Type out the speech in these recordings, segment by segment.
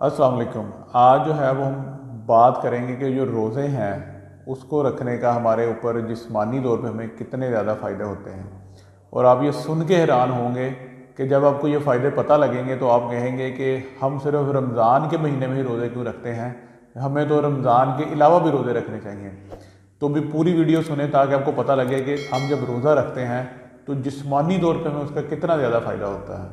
अस्सलाम वालेकुम। आज जो है वो हम बात करेंगे कि जो रोज़े हैं उसको रखने का हमारे ऊपर जिस्मानी तौर पे हमें कितने ज़्यादा फ़ायदे होते हैं। और आप ये सुन के हैरान होंगे कि जब आपको ये फ़ायदे पता लगेंगे तो आप कहेंगे कि हम सिर्फ रमज़ान के महीने में ही रोज़े क्यों रखते हैं, हमें तो रमज़ान के अलावा भी रोज़े रखने चाहिए। तो भी पूरी वीडियो सुने ताकि आपको पता लगे कि हम जब रोज़ा रखते हैं तो जिस्मानी तौर पर हमें उसका कितना ज़्यादा फ़ायदा होता है।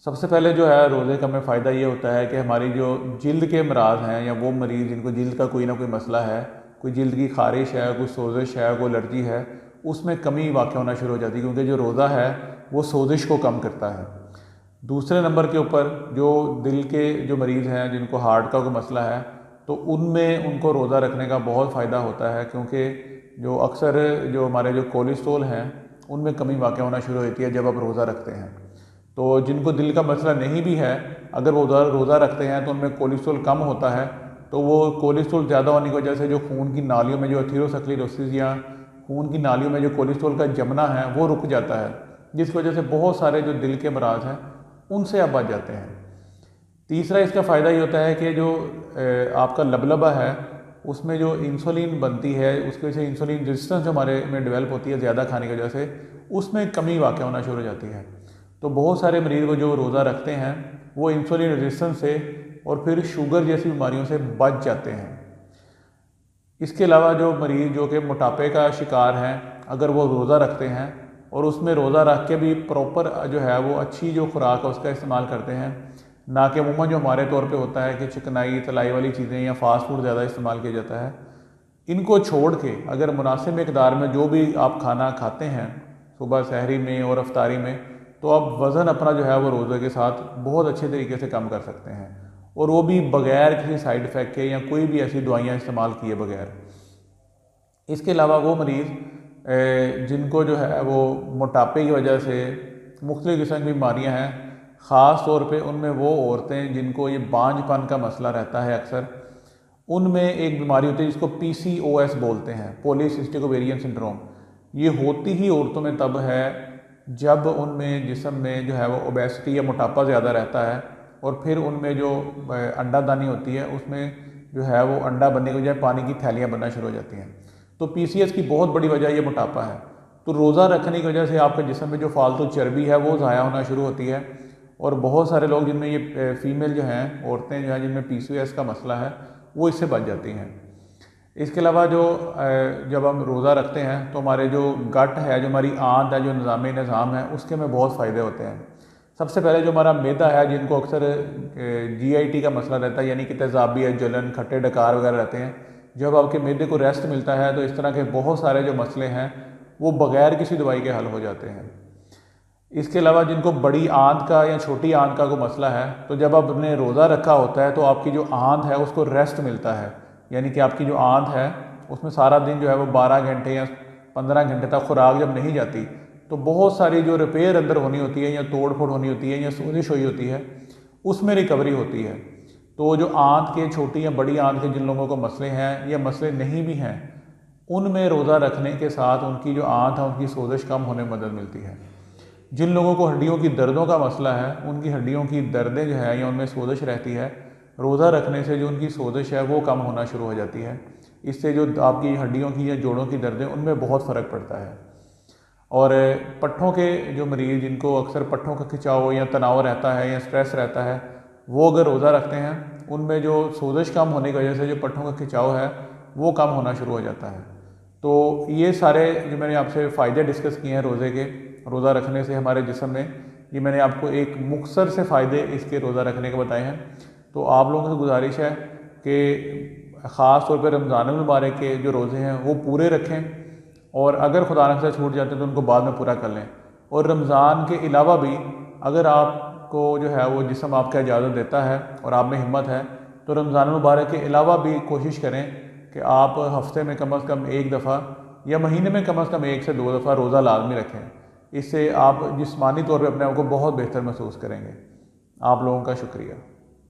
सबसे पहले जो है रोज़े का हमें फ़ायदा ये होता है कि हमारी जो जिल्द के अमराज हैं या वो मरीज़ जिनको जिल्द का कोई ना कोई मसला है, कोई जिल्द की ख़ारिश है, कोई सोजिश है, कोई एलर्जी है, उसमें कमी वाक़ होना शुरू हो जाती है क्योंकि जो रोज़ा है वो सोजिश को कम करता है। दूसरे नंबर के ऊपर जो दिल के जो मरीज़ हैं जिनको हार्ट का कोई मसला है तो उनमें उनको रोज़ा रखने का बहुत फ़ायदा होता है क्योंकि जो अक्सर जो हमारे जो कोलेस्ट्रॉल हैं उनमें कमी वाक़ होना शुरू होती है जब आप रोज़ा रखते हैं। तो जिनको दिल का मसला नहीं भी है, अगर वो रोज़ा रखते हैं तो उनमें कोलेस्ट्रॉल कम होता है, तो वो कोलेस्ट्रॉल ज़्यादा होने की वजह से जो खून की नालियों में जो एथेरोस्क्लेरोसिस या खून की नालियों में जो कोलेस्ट्रॉल का जमना है वो रुक जाता है, जिसकी वजह से बहुत सारे जो दिल के अमराज हैं उनसे आप बच जाते हैं। तीसरा इसका फ़ायदा ये होता है कि जो आपका लबलबा है उसमें जो इंसुलिन बनती है उसकी वजह से इंसुलिन रेजिस्टेंस जो हमारे में डेवलप होती है ज़्यादा खाने की वजह से, उसमें कमी वाक़ होना शुरू हो जाती है। तो बहुत सारे मरीज़ वो जो रोज़ा रखते हैं वो इंसुलिन रेजिस्टेंस से और फिर शुगर जैसी बीमारियों से बच जाते हैं। इसके अलावा जो मरीज़ जो कि मोटापे का शिकार हैं, अगर वो रोज़ा रखते हैं और उसमें रोज़ा रख के भी प्रॉपर जो है वो अच्छी जो खुराक है उसका इस्तेमाल करते हैं, ना कि अमूमन जो हमारे तौर पे होता है कि चिकनाई तलाई वाली चीज़ें या फास्ट फूड ज़्यादा इस्तेमाल किया जाता है, इनको छोड़ के अगर मुनासिब मकदार में जो भी आप खाना खाते हैं सुबह सहरी में और अफ्तारी में, तो आप वज़न अपना जो है वो रोज़े के साथ बहुत अच्छे तरीके से कम कर सकते हैं और वो भी बग़ैर किसी साइड इफ़ेक्ट के या कोई भी ऐसी दवाइयाँ इस्तेमाल किए बगैर। इसके अलावा वो मरीज़ जिनको जो है वो मोटापे की वजह से मुख्तलिफ़ किस्म की बीमारियाँ हैं, ख़ास तौर पे उनमें वो औरतें जिनको ये बांझपन का मसला रहता है अक्सर, उनमें एक बीमारी होती है जिसको PCOS बोलते हैं, पॉलीसिस्टिक ओवेरियन सिंड्रोम। ये होती ही औरतों में तब है जब उनमें जिस्म में जो है वो ओबेसिटी या मोटापा ज़्यादा रहता है और फिर उनमें जो अंडादानी होती है उसमें जो है वो अंडा बनने की बजाय पानी की थैलियाँ बनना शुरू हो जाती हैं। तो PCOS की बहुत बड़ी वजह ये मोटापा है। तो रोज़ा रखने की वजह से आपके जिस्म में जो फालतू चर्बी है वो ज़ाया होना शुरू होती है और बहुत सारे लोग जिनमें ये फीमेल जो हैं, औरतें जो हैं जिनमें PCOS का मसला है वो इससे बच जाती हैं। इसके अलावा जो जब हम रोज़ा रखते हैं तो हमारे जो गट है, जो हमारी आंत है, जो निज़ाम है उसके में बहुत फ़ायदे होते हैं। सबसे पहले जो हमारा मैदा है जिनको अक्सर GIT का मसला रहता है, यानी कि तेज़ाबियत, जलन, खट्टे डकार वगैरह रहते हैं, जब आपके मैदे को रेस्ट मिलता है तो इस तरह के बहुत सारे जो मसले हैं वो बग़ैर किसी दवाई के हल हो जाते हैं। इसके अलावा जिनको बड़ी आंत का या छोटी आंत का कोई मसला है, तो जब आपने रोज़ा रखा होता है तो आपकी जो आंत है उसको रेस्ट मिलता है, यानी कि आपकी जो आंत है उसमें सारा दिन जो है वो 12 घंटे या 15 घंटे तक खुराक जब नहीं जाती तो बहुत सारी जो रिपेयर अंदर होनी होती है या तोड़ फोड़ होनी होती है या सोजिश हुई होती है उसमें रिकवरी होती है। तो जो आंत के छोटी या बड़ी आंत के जिन लोगों को मसले हैं या मसले नहीं भी हैं, उनमें रोज़ा रखने के साथ उनकी जो आंत है उनकी सोजिश कम होने में मदद मिलती है। जिन लोगों को हड्डियों की दर्दों का मसला है, उनकी हड्डियों की दर्दें जो है या उनमें सोजिश रहती है, रोज़ा रखने से जो उनकी सोजिश है वो कम होना शुरू हो जाती है। इससे जो आपकी हड्डियों की या जोड़ों की दर्दें उनमें बहुत फ़र्क पड़ता है। और पट्ठों के जो मरीज़ जिनको अक्सर पट्ठों का खिंचाव या तनाव रहता है या स्ट्रेस रहता है, वो अगर रोज़ा रखते हैं उनमें जो सोजिश कम होने की वजह से जो पट्ठों का खिंचाव है वो कम होना शुरू हो जाता है। तो ये सारे जो मैंने आपसे फ़ायदे डिस्कस किए हैं रोज़े के, रोज़ा रखने से हमारे जिस्म में, ये मैंने आपको एक मुख्तसर से फ़ायदे इसके रोज़ा रखने के बताए हैं। तो आप लोगों से गुजारिश है कि ख़ास तौर पर रमज़ान मुबारक के जो रोज़े हैं वो पूरे रखें और अगर खुदा न खास्ता छूट जाते हैं तो उनको बाद में पूरा कर लें। और रमज़ान के अलावा भी अगर आपको जो है वो जिस्म आपका इजाज़त देता है और आप में हिम्मत है तो रमज़ान मुबारक के अलावा भी कोशिश करें कि आप हफ़्ते में कम अज़ कम एक दफ़ा या महीने में कम अज़ कम 1 से 2 दफ़ा रोज़ा लाजमी रखें। इससे आप जिस्मानी तौर पे अपने आप को बहुत बेहतर महसूस करेंगे। आप लोगों का शुक्रिया।